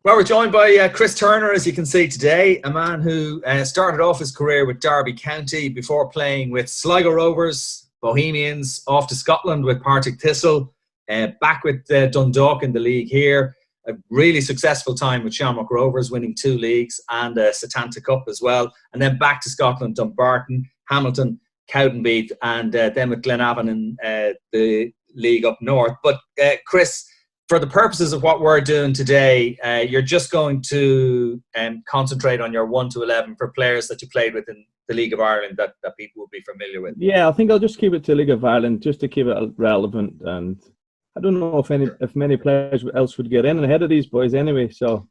Well, we're joined by Chris Turner, as you can see today, a man who started off his career with Derby County before playing with Sligo Rovers, Bohemians, off to Scotland with Partick Thistle, back with Dundalk in the league here. A really successful time with Shamrock Rovers, winning 2 leagues and a Setanta Cup as well. And then back to Scotland, Dumbarton, Hamilton, Cowdenbeath, and then with Glenavon in the league up north. But Chris, for the purposes of what we're doing today, you're just going to concentrate on your 1 to 11 for players that you played with in the League of Ireland that people will be familiar with. Yeah, I think I'll just keep it to League of Ireland just to keep it relevant. And I don't know if many players else would get in ahead of these boys anyway. So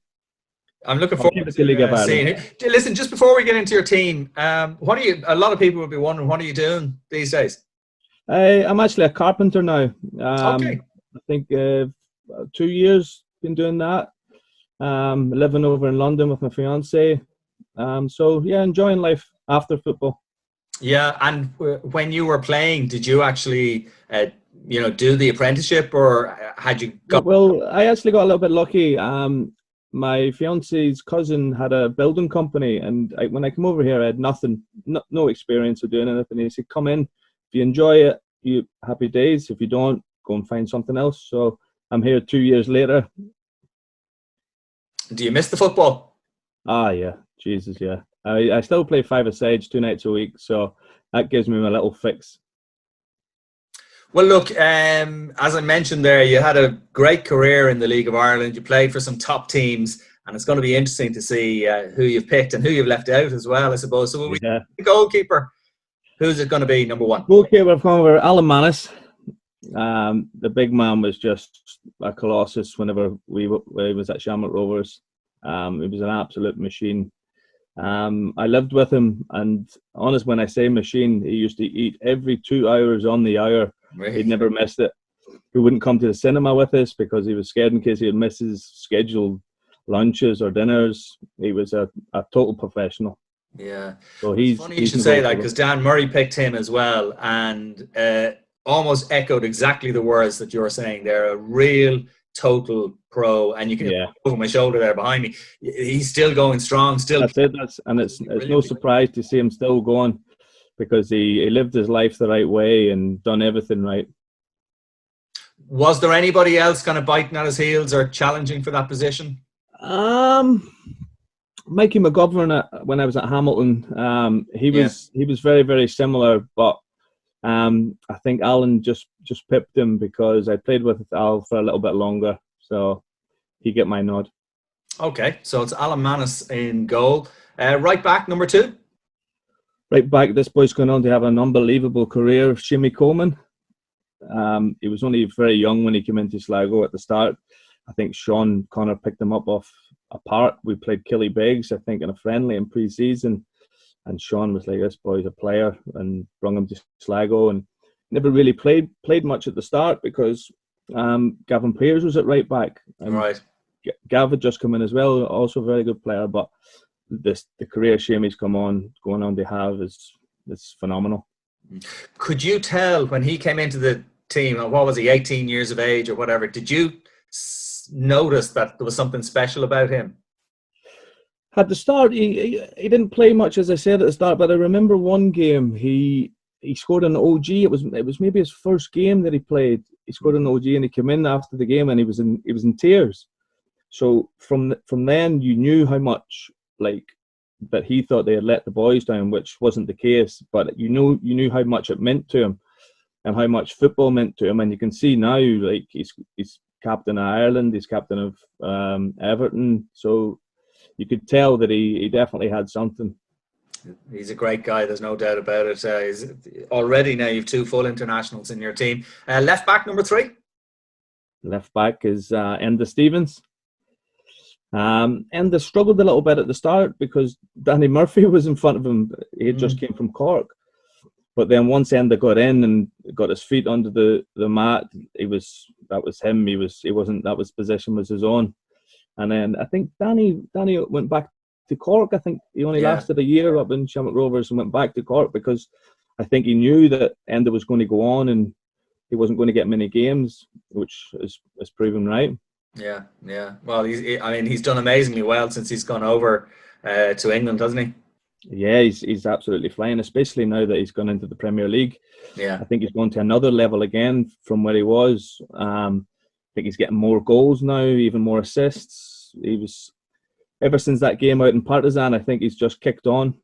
I'm looking forward to League of Ireland. Listen, just before we get into your team, what are you? A lot of people will be wondering, what are you doing these days? I'm actually a carpenter now. Okay. I think 2 years been doing that. Living over in London with my fiance. So yeah, enjoying life after football. Yeah, and when you were playing, did you actually do the apprenticeship, or had you got? Well, I actually got a little bit lucky. My fiance's cousin had a building company, and when I came over here, I had nothing, no experience of doing anything. He said, "Come in, if you enjoy it, you happy days. If you don't, go and find something else." So I'm here 2 years later. Do you miss the football? Yeah, Jesus, yeah. I still play 5-a-side 2 nights a week, so that gives me my little fix. Well, look, as I mentioned there, you had a great career in the League of Ireland. You played for some top teams, and it's going to be interesting to see who you've picked and who you've left out as well, I suppose. So, we the goalkeeper, who's it going to be, number 1? Goalkeeper, I've gone over Alan Manus. The big man was just a colossus whenever he was at Shamrock Rovers. He was an absolute machine. I lived with him, and honest, when I say machine, he used to eat every 2 hours on the hour. Really? He'd never missed it. He wouldn't come to the cinema with us because he was scared in case he'd miss his scheduled lunches or dinners. He was a total professional. Yeah. So it's funny you should say that, because Dan Murray picked him as well, and almost echoed exactly the words that you're saying. They're a real total pro, and you can look over my shoulder there behind me. He's still going strong. Still. That's it. It's no surprise to see him still going, because he lived his life the right way and done everything right. Was there anybody else kind of biting at his heels or challenging for that position? Mikey McGovern, when I was at Hamilton, he was very, very similar, but I think Alan just pipped him because I played with Al for a little bit longer, so he get my nod. Okay, so it's Alan Manus in goal. Right back, number 2. Right back, this boy's going on to have an unbelievable career. Shimmy Coleman. He was only very young when he came into Sligo at the start. I think Sean Connor picked him up off a park. We played Killybegs, I think, in a friendly in pre-season. And Sean was like, this boy's a player, and brought him to Sligo, and never really played much at the start because Gavin Pears was at right back. And right. Gav had just come in as well, also a very good player, but the career Shammy's going on to have is phenomenal. Could you tell when he came into the team, what was he, 18 years of age or whatever, did you notice that there was something special about him? At the start, he didn't play much, as I said at the start, but I remember one game he scored an OG. It was maybe his first game that he played. He scored an OG, and he came in after the game, and he was in tears. So from then, you knew how much that he thought they had let the boys down, which wasn't the case. But you knew how much it meant to him, and how much football meant to him. And you can see now, he's captain of Ireland, he's captain of Everton. So you could tell that he definitely had something. He's a great guy, there's no doubt about it. He's already now you've 2 full internationals in your team. Left back, number 3? Left back is Enda Stevens. Enda struggled a little bit at the start because Danny Murphy was in front of him. He had just came from Cork. But then once Enda got in and got his feet under the mat, that was him. That position was his own. And then I think Danny went back to Cork. I think he only lasted a year up in Shamrock Rovers and went back to Cork because I think he knew that Enda was going to go on and he wasn't going to get many games, which is proven right. Yeah, yeah. Well, I mean, he's done amazingly well since he's gone over to England, hasn't he? Yeah, he's absolutely flying, especially now that he's gone into the Premier League. Yeah. I think he's gone to another level again from where he was. I think he's getting more goals now, even more assists. He was, ever since that game out in Partizan, I think he's just kicked on.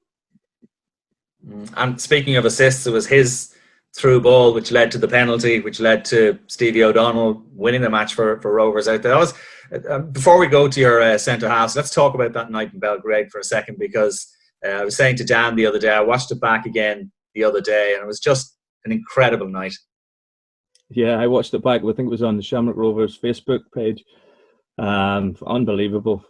And speaking of assists, it was his through ball which led to the penalty, which led to Stevie O'Donnell winning the match for Rovers out there. That was, before we go to your centre halves, let's talk about that night in Belgrade for a second, because I was saying to Dan the other day, I watched it back again the other day, and it was just an incredible night. Yeah, I watched it back. I think it was on the Shamrock Rovers Facebook page. Unbelievable.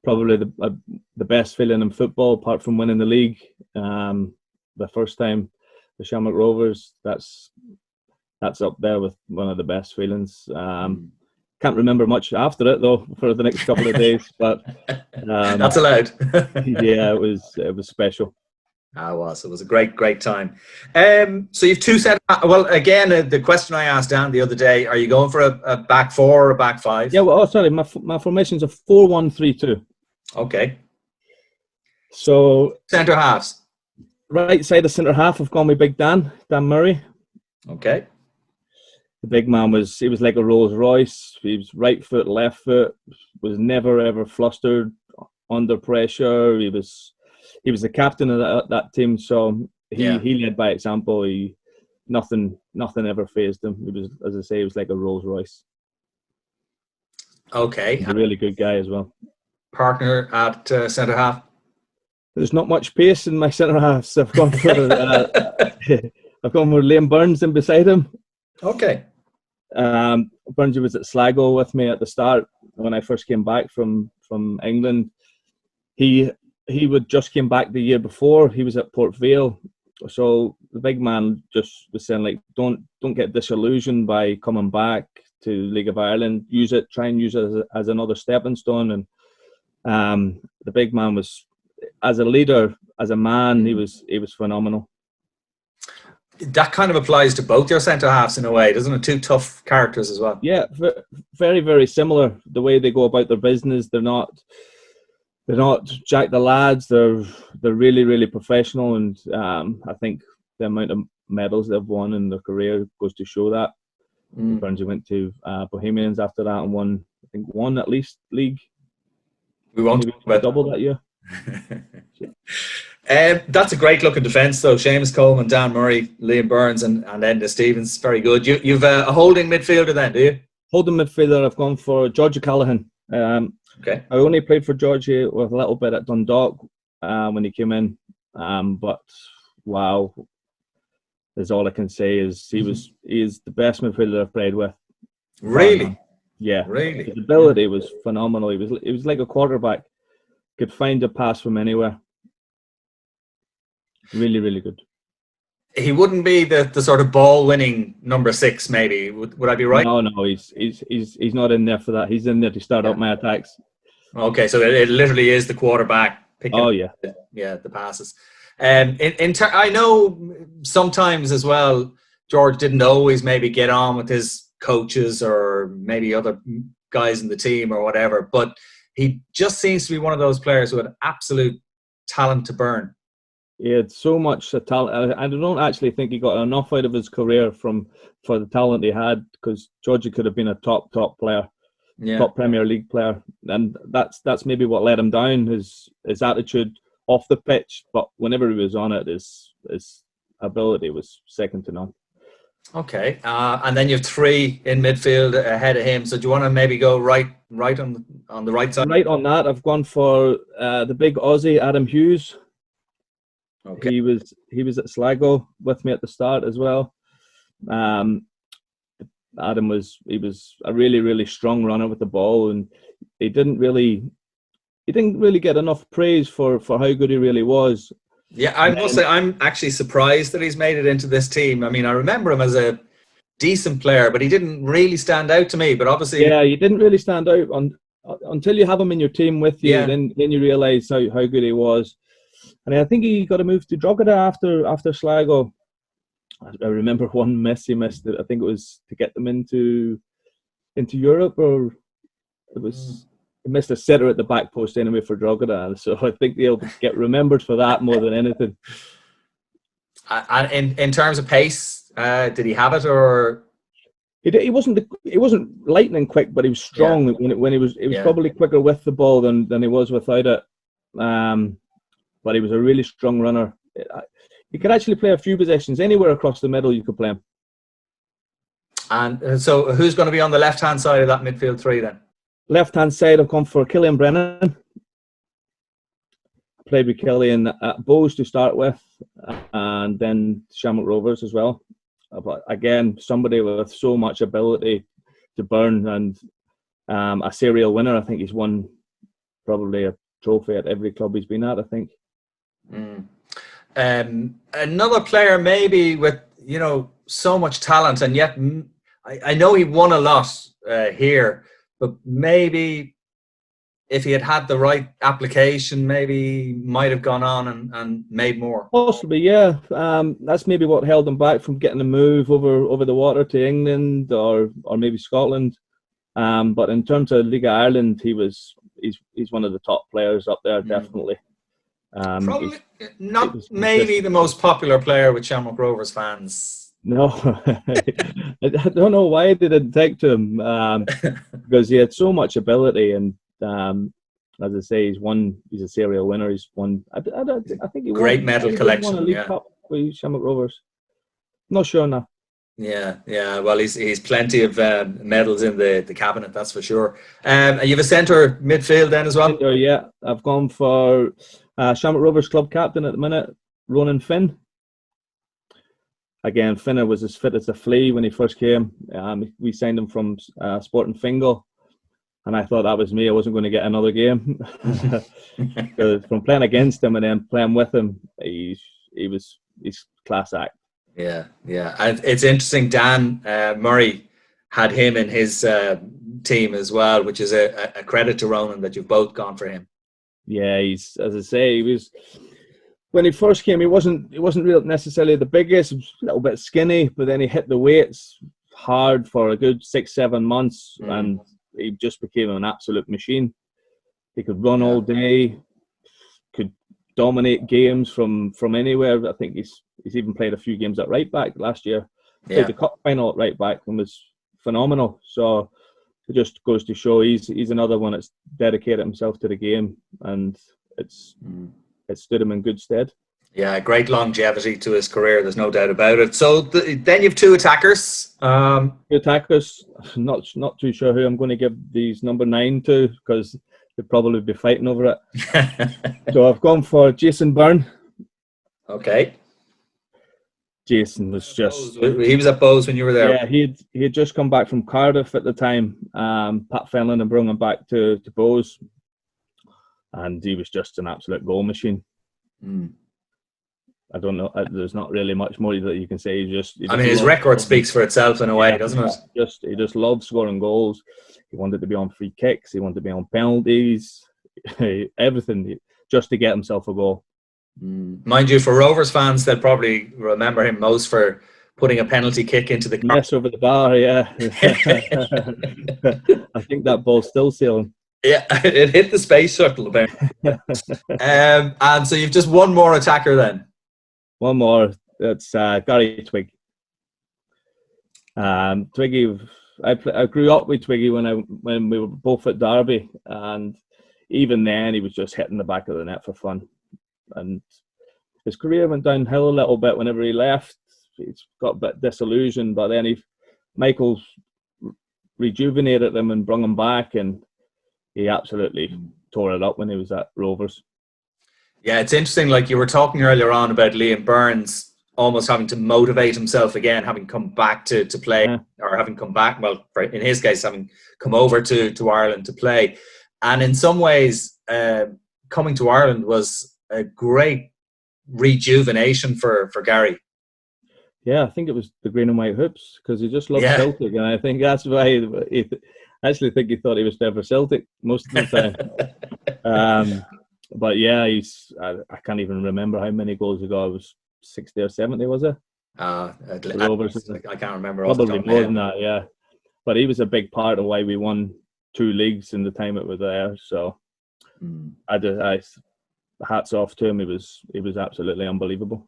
Probably the best feeling in football, apart from winning the league. The first time the Shamrock Rovers, that's up there with one of the best feelings. Can't remember much after it though for the next couple of days, but that's allowed. Yeah, it was special. It was a great time. So you've two set. Well, again, the question I asked Dan the other day: are you going for a back four or a back five? Yeah. Well, sorry, my formation's a 4-1-3-2. Okay. So centre halves. Right side of centre half, I've gone with Big Dan Murray. Okay. The big man was like a Rolls Royce. He was right foot, left foot. Was never ever flustered under pressure. He was the captain of that team, so he led by example. Nothing ever fazed him. He was, as I say, he was like a Rolls Royce. Okay. He's a really good guy as well. Partner at centre half. There's not much pace in my centre half, so I've gone for Liam Burns in beside him. Okay. Burns was at Sligo with me at the start when I first came back from England. He would just came back the year before. He was at Port Vale, so the big man just was saying, like, don't get disillusioned by coming back to League of Ireland. Try and use it as another stepping stone. And the big man was, as a leader, as a man, he was phenomenal. That kind of applies to both your centre halves in a way, doesn't it? Two tough characters as well. Yeah, very, very similar. The way they go about their business, they're not Jack the lads. They're really, really professional, and I think the amount of medals they've won in their career goes to show that. Burns went to Bohemians after that and won at least league. We won't talk about double that year. That's a great looking defence though. Seamus Coleman, Dan Murray, Liam Burns, and Enda Stevens. Very good. You've a holding midfielder then, do you? Holding midfielder, I've gone for George O'Callaghan. Okay. I only played for Georgie with a little bit at Dundalk when he came in, but wow, is all I can say is he is the best midfielder I've played with. Really? Yeah. Really? His ability was phenomenal. He was like a quarterback. Could find a pass from anywhere. Really, really good. He wouldn't be the sort of ball-winning number 6, maybe. Would I be right? No, he's not in there for that. He's in there to start up my attacks. Okay, so it literally is the quarterback picking the passes. I know sometimes as well, George didn't always maybe get on with his coaches or maybe other guys in the team or whatever, but he just seems to be one of those players who had absolute talent to burn. He had so much talent. I don't actually think he got enough out of his career for the talent he had, because Georgie could have been a top player, top Premier League player, and that's maybe what let him down, his attitude off the pitch. But whenever he was on it, his ability was second to none. Okay, and then you have 3 in midfield ahead of him. So do you want to maybe go right on the right side? Right on that, I've gone for the big Aussie Adam Hughes. Okay. He was at Sligo with me at the start as well. Adam was a really, really strong runner with the ball, and he didn't really get enough praise for how good he really was. Yeah, I must say I'm actually surprised that he's made it into this team. I mean, I remember him as a decent player, but he didn't really stand out to me. But obviously, yeah, he didn't really stand out until you have him in your team with you. Yeah. Then you realise how good he was. And I think he got a move to Drogheda after Sligo. I remember one miss he missed. I think it was to get them into into Europe, or it was he missed a sitter at the back post anyway for Drogheda, so I think he'll get remembered for that more than anything. And in terms of pace, did he have it, or He wasn't lightning quick, but he was strong. When he was probably quicker with the ball than he was without it. But he was a really strong runner. He could actually play a few possessions anywhere across the middle. You could play him. And so, who's going to be on the left-hand side of that midfield three then? Left-hand side, I've gone for Killian Brennan. Played with Killian at Bows to start with, and then Shamrock Rovers as well. But again, somebody with so much ability to burn, and a serial winner. I think he's won probably a trophy at every club he's been at, I think. Another player maybe with, so much talent, and yet I know he won a lot here, but maybe if he had the right application, maybe he might have gone on and made more. Possibly, yeah. That's maybe what held him back from getting a move over the water to England or maybe Scotland. But in terms of League of Ireland, he's one of the top players up there, definitely. Probably not maybe the most popular player with Shamrock Rovers fans. No, I don't know why they didn't take to him, because he had so much ability, and as I say, he's a serial winner. He's won. I think he great medal collection. Won a League Cup with Shamrock Rovers. Not sure now. Yeah. Well, he's plenty of medals in the cabinet, that's for sure. You have a centre midfield then as well. Yeah, I've gone for Shamrock Rovers club captain at the minute, Ronan Finn. Again, Finner was as fit as a flea when he first came. We signed him from Sporting Fingal, and I thought that was me. I wasn't going to get another game. From playing against him and then playing with him, he's class act. Yeah. And it's interesting, Dan Murray had him in his team as well, which is a credit to Ronan that you've both gone for him. Yeah, as I say, he was. When he first came, he wasn't really necessarily the biggest. He was a little bit skinny, but then he hit the weights hard for a good 6-7 months, and he just became an absolute machine. He could run all day, could dominate games from anywhere. I think he's even played a few games at right back last year. Played the cup final at right back and was phenomenal. So it just goes to show he's another one that's dedicated himself to the game, and it stood him in good stead. Yeah, great longevity to his career. There's no doubt about it. So then you've two attackers. Not too sure who I'm going to give these number 9 to, because they'd probably be fighting over it. So I've gone for Jason Byrne. Okay. Jason was just... He was at Bows when you were there. Yeah, he had just come back from Cardiff at the time. Pat Fenlon had brought him back to Bows. And he was just an absolute goal machine. I don't know. There's not really much more that you can say. His record speaks for itself in a way, doesn't it? He just loved scoring goals. He wanted to be on free kicks. He wanted to be on penalties. Everything, just to get himself a goal. Mind you, for Rovers fans, they'll probably remember him most for putting a penalty kick into the mess over the bar. Yeah, I think that ball's still sailing. Yeah, it hit the space shuttle about. And so you've just one more attacker then. One more. That's Gary Twigg. Twiggy, I grew up with Twiggy when we were both at Derby, and even then he was just hitting the back of the net for fun. And his career went downhill a little bit whenever he left. He's got a bit disillusioned, but then Michael rejuvenated him and brought him back, and he absolutely tore it up when he was at Rovers. Yeah, it's interesting. Like you were talking earlier on about Liam Burns almost having to motivate himself again, having come back to play, or having come back. Well, in his case, having come over to Ireland to play, and in some ways, coming to Ireland was a great rejuvenation for Gary. Yeah, I think it was the green and white hoops, because he just loved Celtic, and I think that's why I actually think he thought he was there for Celtic most of the time. But yeah, I can't even remember how many goals he got. It was 60 or 70, was it? I can't remember. Probably more than that, yeah. but he was a big part of why we won 2 leagues in the time it was there. So I hats off to him. He was absolutely unbelievable.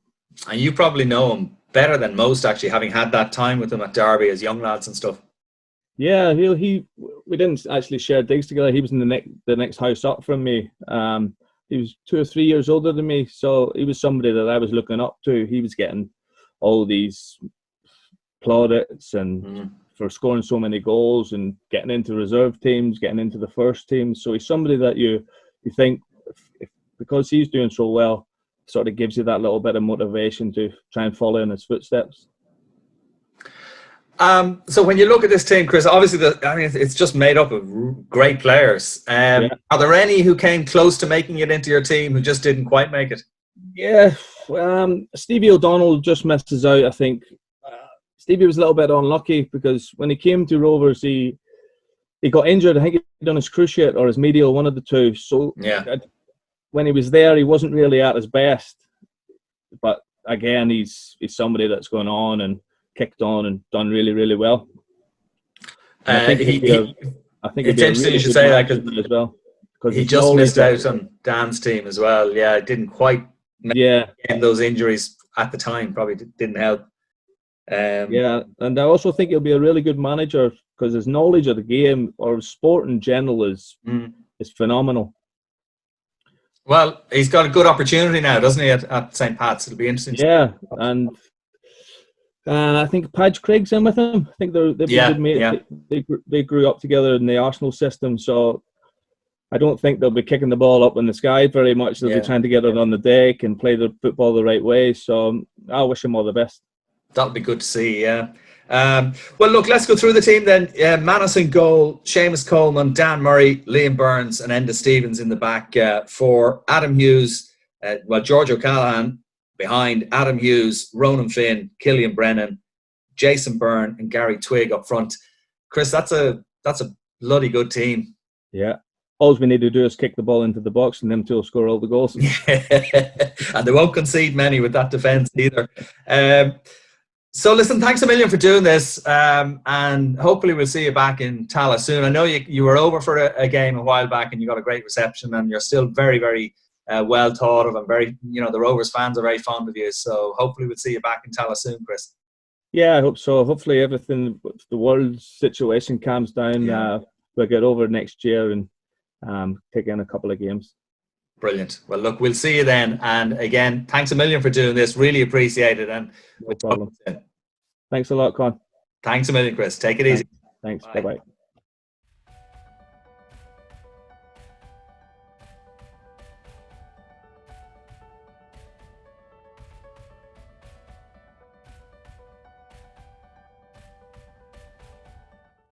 And you probably know him better than most, actually, having had that time with him at Derby as young lads and stuff. Yeah, we didn't actually share digs together. He was in the next house up from me. He was 2 or 3 years older than me, so he was somebody that I was looking up to. He was getting all these plaudits and for scoring so many goals and getting into reserve teams, getting into the first team. So he's somebody that you think, because he's doing so well, sort of gives you that little bit of motivation to try and follow in his footsteps. So when you look at this team, Chris, obviously, it's just made up of great players. Are there any who came close to making it into your team who just didn't quite make it? Yeah, Stevie O'Donnell just misses out, I think. Stevie was a little bit unlucky because when he came to Rovers, he got injured. I think he'd done his cruciate or his medial, one of the two. So when he was there, he wasn't really at his best. But again, he's somebody that's gone on and kicked on and done really, really well. I think it's interesting you should say that as well, because he just missed out on Dan's team as well. Yeah, it didn't quite. And those injuries at the time probably didn't help. And I also think he'll be a really good manager because his knowledge of the game or sport in general is phenomenal. Well, he's got a good opportunity now, doesn't he, at St. Pat's? It'll be interesting. Yeah, and I think Padge Craig's in with him. I think they've been good mates. They grew up together in the Arsenal system, so I don't think they'll be kicking the ball up in the sky very much. They'll be trying to get it on the deck and play the football the right way. So I wish him all the best. That'll be good to see, yeah. Well, look, let's go through the team then. Manus in goal, Seamus Coleman, Dan Murray, Liam Burns and Enda Stevens in the back for Adam Hughes. George O'Callaghan behind Adam Hughes, Ronan Finn, Killian Brennan, Jason Byrne and Gary Twigg up front. Chris, that's a bloody good team. Yeah. All we need to do is kick the ball into the box and them two will score all the goals. And they won't concede many with that defence either. So listen, thanks a million for doing this, and hopefully we'll see you back in Tallaght soon. I know you were over for a game a while back and you got a great reception, and you're still very, very well thought of, and very, the Rovers fans are very fond of you. So hopefully we'll see you back in Tallaght soon, Chris. Yeah, I hope so. Hopefully everything, the world situation calms down. We'll get over next year and take in a couple of games. Brilliant. Well, look, we'll see you then. And again, thanks a million for doing this. Really appreciate it. And no problem. Thanks a lot, Con. Thanks a million, Chris. Take it easy. Thanks. Bye-bye.